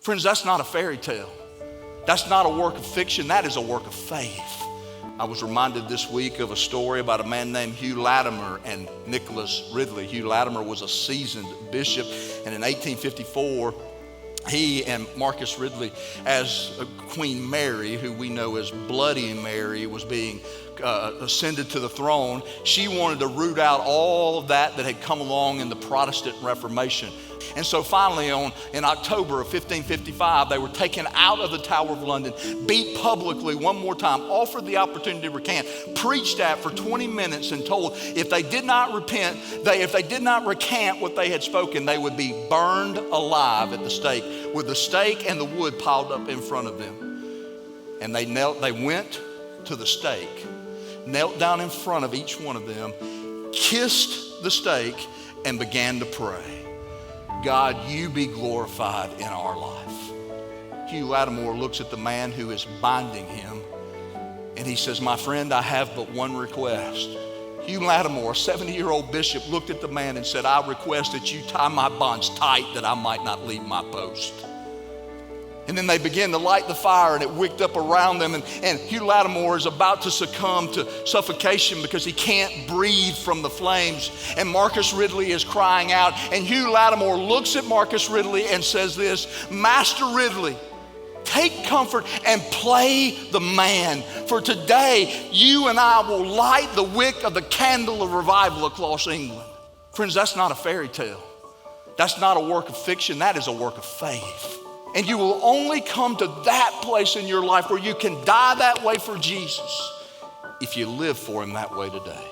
Friends, that's not a fairy tale. That's not a work of fiction. That is a work of faith. I was reminded this week of a story about a man named Hugh Latimer and Nicholas Ridley. Hugh Latimer was a seasoned bishop, and in 1854, he and Marcus Ridley, as Queen Mary, who we know as Bloody Mary, was being ascended to the throne, she wanted to root out all of that had come along in the Protestant Reformation. And so finally in October of 1555, they were taken out of the Tower of London, beat publicly one more time, offered the opportunity to recant, preached at for 20 minutes and told if they did not repent, if they did not recant what they had spoken, they would be burned alive at the stake with the stake and the wood piled up in front of them. And they went to the stake, knelt down in front of each one of them, kissed the stake, and began to pray. God, you be glorified in our life. Hugh Latimer looks at the man who is binding him, and he says, my friend, I have but one request. Hugh Latimer, a 70-year-old bishop, looked at the man and said, I request that you tie my bonds tight that I might not leave my post. And then they began to light the fire, and it wicked up around them. And Hugh Latimer is about to succumb to suffocation because he can't breathe from the flames. And Marcus Ridley is crying out. And Hugh Latimer looks at Marcus Ridley and says this, Master Ridley, take comfort and play the man. For today, you and I will light the wick of the candle of revival across England. Friends, that's not a fairy tale. That's not a work of fiction. That is a work of faith. And you will only come to that place in your life where you can die that way for Jesus if you live for him that way today.